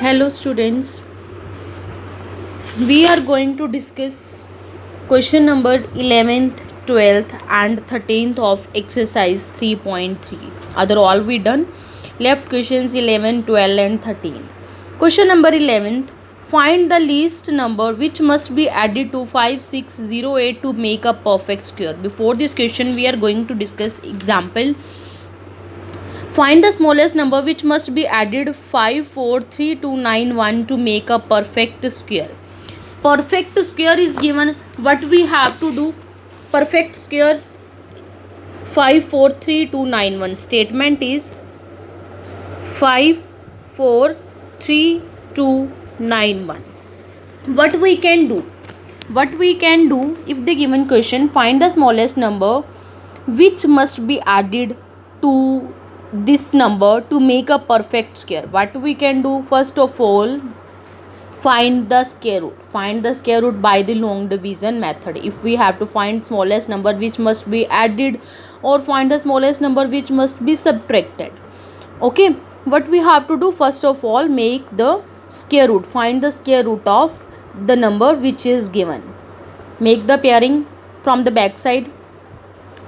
Hello students, we are going to discuss question number 11th, 12th and 13th of exercise 3.3. Other all we done. Left questions 11, 12 and 13. Question number 11th, find the least number which must be added to 5608 to make a perfect square. Before this question we are going to discuss example. Find the smallest number which must be added 543291 to make a perfect square. Perfect square is given. What we have to do? Perfect square 543291. Statement is 543291. What we can do? What we can do if the given question find the smallest number which must be added to this number to make a perfect square. What we can do? First of all, find the square root. Find the square root by the long division method. If we have to find smallest number which must be added or find the smallest number which must be subtracted. Okay, what we have to do? First of all, make the square root. Find the square root of the number which is given. Make the pairing from the back side.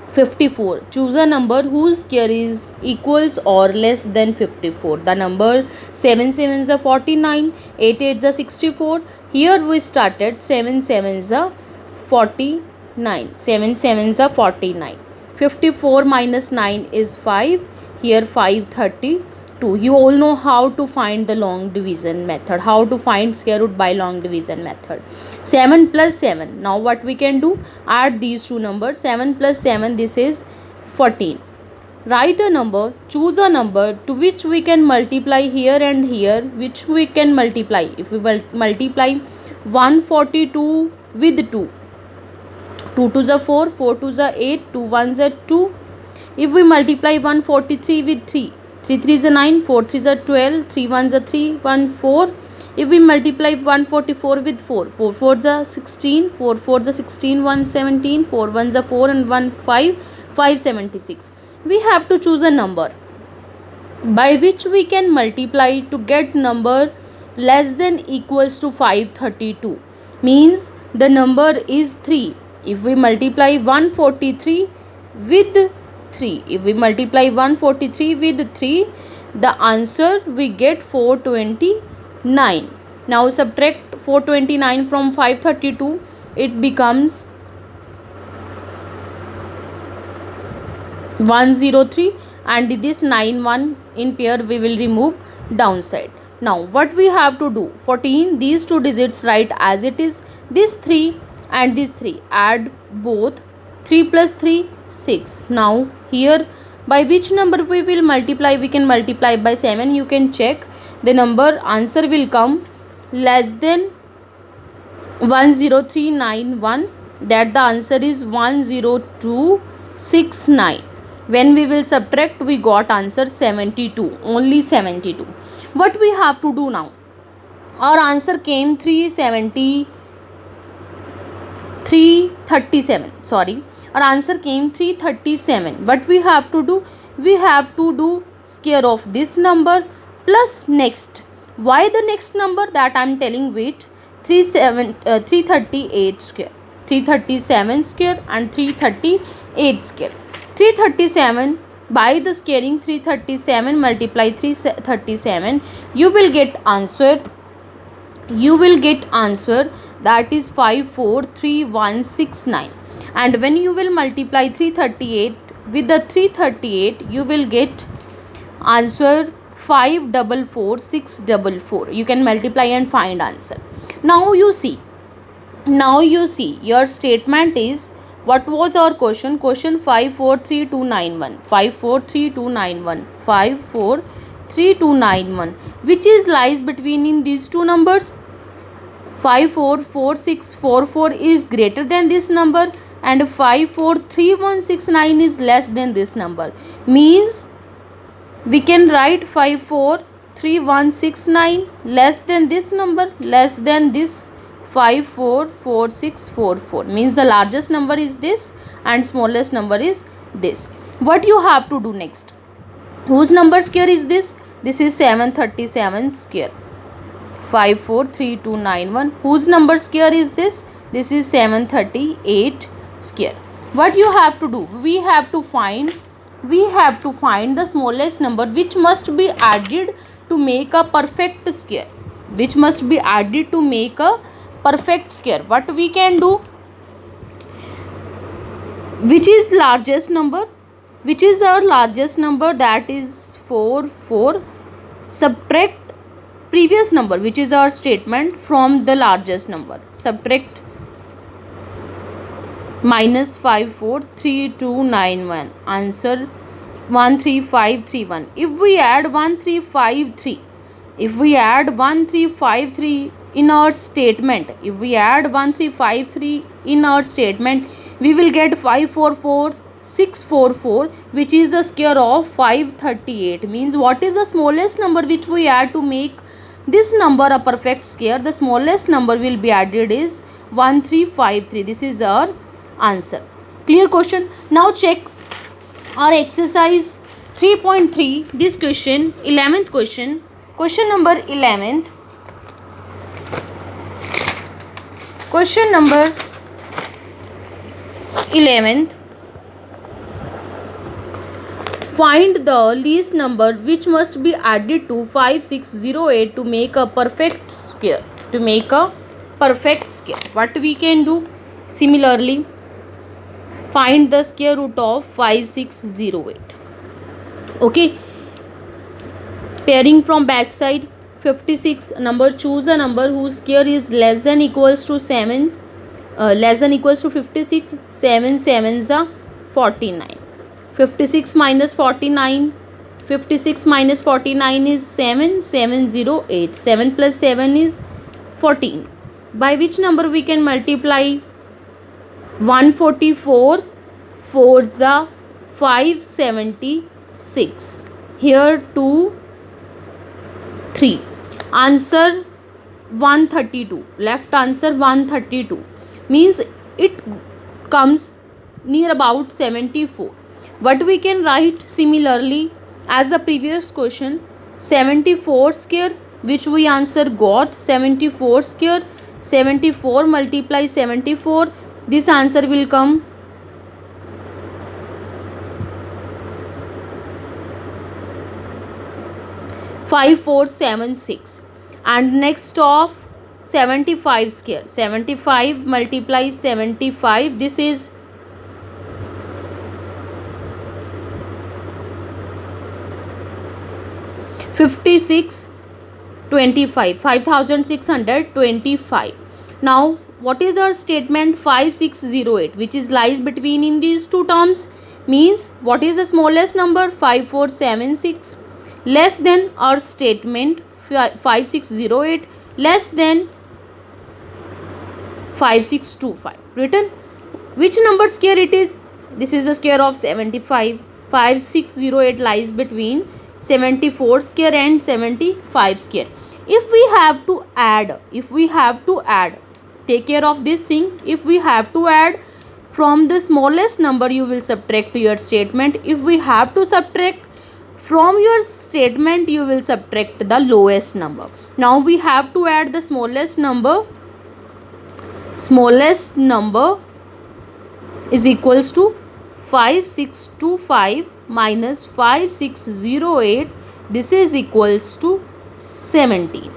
54. Choose a number whose square is equals or less than 54. The number 7 sevens are 49, 8 8s are 64. Here we started 7 sevens are 49. 7 sevens are 49. 54 minus 9 is 5. Here 532. You all know how to find the long division method. How to find square root by long division method. 7 plus 7. Now what we can do? Add these two numbers. 7 plus 7, this is 14. Write a number. Choose a number to which we can multiply here and here. Which we can multiply. If we will multiply 142 with 2. 2 to the 4, 4 to the 8, 2 1s are 2. If we multiply 143 with 3. 3 3s are 9, 4 3s are 12, 3 1s are 3, 1 4. If we multiply 144 with 4, 4 4s are 16, 4 4s are 16, 1 17, 4 1s are 4 and 1 5, 576. We have to choose a number by which we can multiply to get number less than equals to 532. Means the number is 3. If we multiply 143 with 3, if we multiply 143 with 3, the answer we get 429. Now subtract 429 from 532, it becomes 103 and this 91 in pair we will remove downside. Now what we have to do? 14, these two digits write as it is. This 3 and this 3, add both. 3 plus 3, 6. Now here by which number we will multiply? We can multiply by 7. You can check the number answer will come less than 10391. That the answer is 10269. When we will subtract, we got answer 72. Only 72. What we have to do now? Our answer came 337. Sorry. Our answer came 337. What we have to do? We have to do square of this number plus next. Why the next number? That I am telling. Wait. 338 square. 337 square and 338 square. 337 by the squaring 337 multiply 337, you will get answer. You will get answer that is 543169. And when you will multiply 338 with the 338, you will get answer 544644. You can multiply and find answer. Now you see your statement is, what was our question? Question 543291. 543291. 543291. Which is lies between in these two numbers? 544644 is greater than this number and 543169 is less than this number. Means we can write 543169 less than this number, less than this 544644. Means the largest number is this and smallest number is this. What you have to do next? Whose number square is this? This is 737 square. 543291. Whose number square is this? This is 738 square. What you have to do? We have to find the smallest number which must be added to make a perfect square. Which must be added to make a perfect square. What we can do? Which is largest number? Which is our largest number? That is 4. Subtract previous number, which is our statement, from the largest number. Subtract minus 543291. Answer 13531. If we add 1353 in our statement, we will get 544644, which is the square of 538. Means what is the smallest number which we add to make this number a perfect square? The smallest number will be added is 1353. This is our answer. Clear question? Now check our exercise 3.3. This question, 11th question. Question number 11th. Question number 11th. Find the least number which must be added to 5608 to make a perfect square. What we can do? Similarly, find the square root of 5608. Okay. Pairing from back side. 56 number. Choose a number whose square is less than equals to 7. Less than equals to 56. 7 sevens are 49. 56 minus 49. 56 minus 49 is 7. 708. 7 plus 7 is 14. By which number we can multiply? 144. 4s are 576. Here 2, 3. Answer 132. Left answer 132. Means it comes near about 74. What we can write similarly as the previous question? 74 square, which we answer got 74 square. 74 multiply 74. This answer will come 5476. And next of 75 square. 75 multiply 75. This is 5625. 5625. Now what is our statement? 5608, which is lies between in these two terms. Means what is the smallest number? 5476. Less than our statement 5608, less than 5625. Written. Which number square it is? This is the square of 75. 5608 lies between 74 square and 75 square. If we have to add, take care of this thing. If we have to add, from the smallest number you will subtract to your statement. If we have to subtract from your statement, you will subtract the lowest number. Now we have to add the smallest number. Smallest number is equals to 5625 minus 5608. This is equals to 17.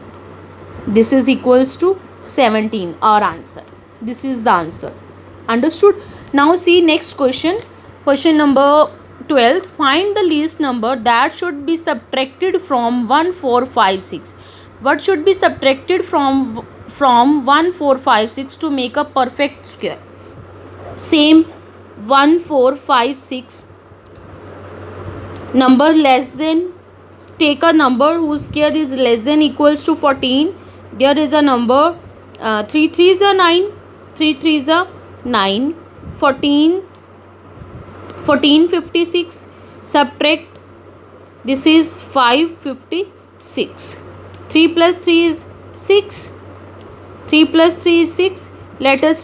This is equals to 17. Our answer. This is the answer. Understood? Now see next question. Question number 12. Find the least number that should be subtracted from 1456. What should be subtracted from 1456 to make a perfect square? Same 1456. Number less than, take a number whose square is less than equals to 14. There is a number 3 3s are 9. 3 3s are 9. 1456. Subtract. This is 556. 3 plus 3 is 6. 3 plus 3 is 6. Let us